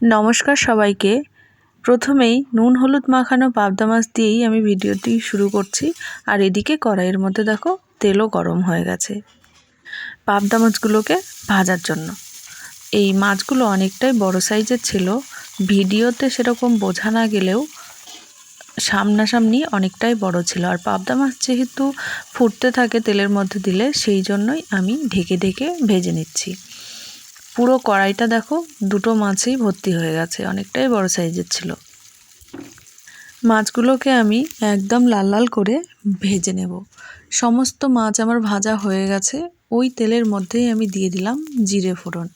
নমস্কার সবাইকে। প্রথমেই নুন হলুদ মাখানো পাবদা মাছ দিয়েই আমি ভিডিওটি শুরু করছি। আর এদিকে কড়াইয়ের মধ্যে দেখো তেলও গরম হয়ে গেছে পাবদা মাছগুলোকে ভাজার জন্য। এই মাছগুলো অনেকটাই বড় সাইজের ছিল, ভিডিওতে সেরকম বোঝা না গেলেও সামনাসামনি অনেকটাই বড় ছিল। আর পাবদা মাছ যেহেতু ফুটতে থাকে তেলের মধ্যে দিলে, সেই জন্যই আমি ঢেকে ঢেকে ভেজে নিচ্ছি। পুরো কড়াইটা দেখো দুটো মাছই ভর্তি হয়ে গেছে, অনেকটাই বড় সাইজের ছিল। মাছগুলোকে আমি একদম লাল লাল করে ভেজে নেব। সমস্ত মাছ আমার ভাজা হয়ে গেছে। ওই তেলের মধ্যেই আমি দিয়ে দিলাম জিরে ফোড়ন।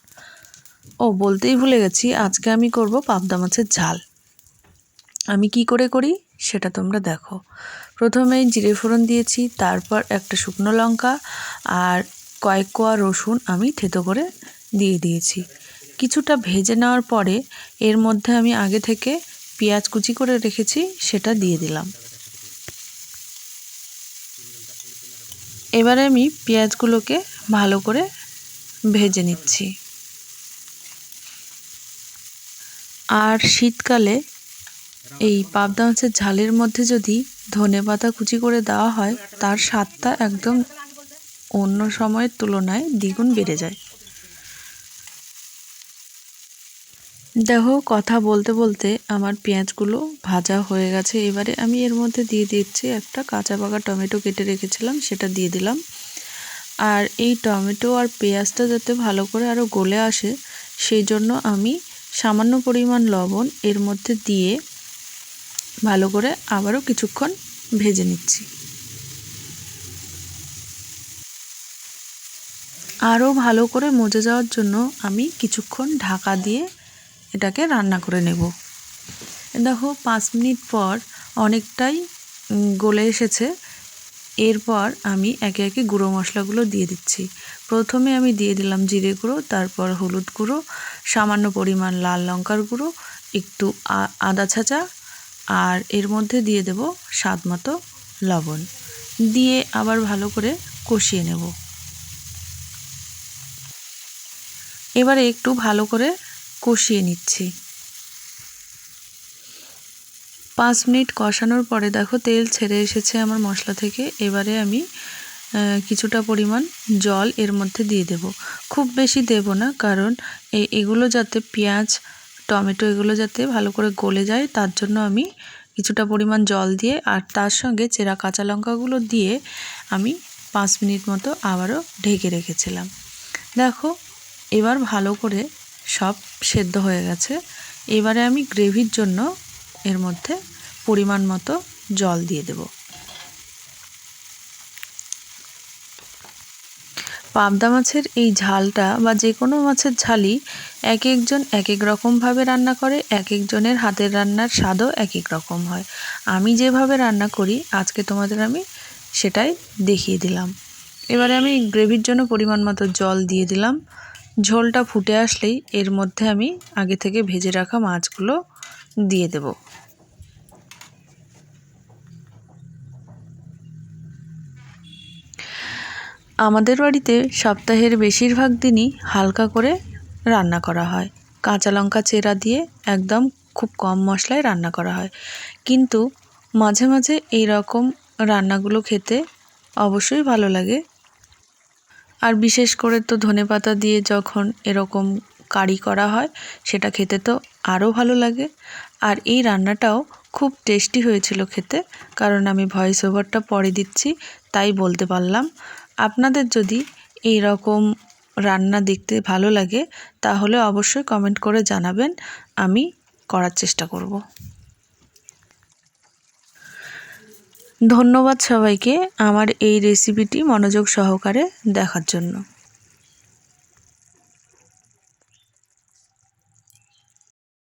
বলতেই ভুলে গেছি, আজকে আমি করব পাবদা মাছের ঝাল। আমি কি করে করি সেটা তোমরা দেখো। প্রথমে জিরে ফোড়ন দিয়েছি, তারপর একটা শুকনো লঙ্কা আর কয়েক কোয়া রসুন আমি থেতো করে দিয়ে দিয়েছি। কিছুটা ভেজে নেওয়ার পরে এর মধ্যে আমি আগে থেকে পেঁয়াজ কুচি করে রেখেছি, সেটা দিয়ে দিলাম। এবারে আমি পেঁয়াজগুলোকে ভালো করে ভেজে নিচ্ছি। আর শীতকালে এই পাবদা মাছের ঝালের মধ্যে যদি ধনেপাতা কুচি করে দেওয়া হয়, তার স্বাদটা একদম অন্য সময়ের তুলনায় দ্বিগুণ বেড়ে যায়। দেখো, কথা বলতে বলতে আমার পেঁয়াজগুলো ভাজা হয়ে গেছে। এবারে আমি এর মধ্যে দিয়ে দিচ্ছি একটা কাঁচা পাকা টমেটো কেটে রেখেছিলাম, সেটা দিয়ে দিলাম। আর এই টমেটো আর পেঁয়াজটা যাতে ভালো করে আরও গলে আসে, সেই জন্য আমি সামান্য পরিমাণ লবণ এর মধ্যে দিয়ে ভালো করে আবারও কিছুক্ষণ ভেজে নিচ্ছি। আরও ভালো করে মজে যাওয়ার জন্য আমি কিছুক্ষণ ঢাকা দিয়ে এটাকে রান্না করে নেব। দেখো 5 মিনিট পর অনেকটাই গলে এসেছে। এরপর আমি একে একে গুঁড়ো মশলাগুলো দিয়ে দিচ্ছি। প্রথমে আমি দিয়ে দিলাম জিরে গুঁড়ো, তারপর হলুদ গুঁড়ো, সামান্য পরিমাণ লাল লঙ্কার গুঁড়ো, একটু আদা ছাঁচা, আর এর মধ্যে দিয়ে দেব স্বাদ মতো লবণ, দিয়ে আবার ভালো করে কষিয়ে নেব। এবারে একটু ভালো করে কষিয়ে নিচ্ছি। 5 মিনিট কষানোর পরে দেখো তেল ছেড়ে এসেছে আমার মশলা থেকে। এবারে আমি কিছুটা পরিমাণ জল এর মধ্যে দিয়ে দেব। খুব বেশি দেব না, কারণ এগুলো যাতে পেঁয়াজ টমেটো এগুলো যাতে ভালো করে গলে যায়, তার জন্য আমি কিছুটা পরিমাণ জল দিয়ে আর তার সঙ্গে চেরা কাঁচা লঙ্কাগুলো দিয়ে আমি 5 মিনিট মতো আবারও ঢেকে রেখেছিলাম। দেখো, এবার ভালো করে সব সেদ্ধ হয়ে গেছে। এবারে আমি গ্রেভির জন্য এর মধ্যে পরিমাণ মতো জল দিয়ে দেব। পাবদা মাছের এই ঝালটা বা যে কোনো মাছের ঝালই এক একজন এক এক রকমভাবে রান্না করে, এক একজনের হাতের রান্নার স্বাদও এক এক রকম হয়। আমি যেভাবে রান্না করি আজকে তোমাদের আমি সেটাই দেখিয়ে দিলাম। এবারে আমি গ্রেভির জন্য পরিমাণ মতো জল দিয়ে দিলাম। ঝোলটা ফুটে আসলেই এর মধ্যে আমি আগে থেকে ভেজে রাখা মাছগুলো দিয়ে দেব। আমাদের বাড়িতে সপ্তাহের বেশিরভাগ দিনই হালকা করে রান্না করা হয়। কাঁচা লঙ্কা চেরা দিয়ে একদম খুব কম মশলায় রান্না করা হয়, কিন্তু মাঝে মাঝে এই রকম রান্নাগুলো খেতে অবশ্যই ভালো লাগে। আর বিশেষ করে তো ধনেপাতা দিয়ে যখন এরকম কারি করা হয়, সেটা খেতে তো আরও ভালো লাগে। আর এই রান্নাটাও খুব টেস্টি হয়েছিল খেতে, কারণ আমি ভয়েস ওভারটা পরে দিচ্ছি, তাই বলতে পারলাম। আপনাদের যদি এই রকম রান্না দেখতে ভালো লাগে, তাহলে অবশ্যই কমেন্ট করে জানাবেন, আমি করার চেষ্টা করব। ধন্যবাদ সবাইকে আমার এই রেসিপিটি মনোযোগ সহকারে দেখার জন্য।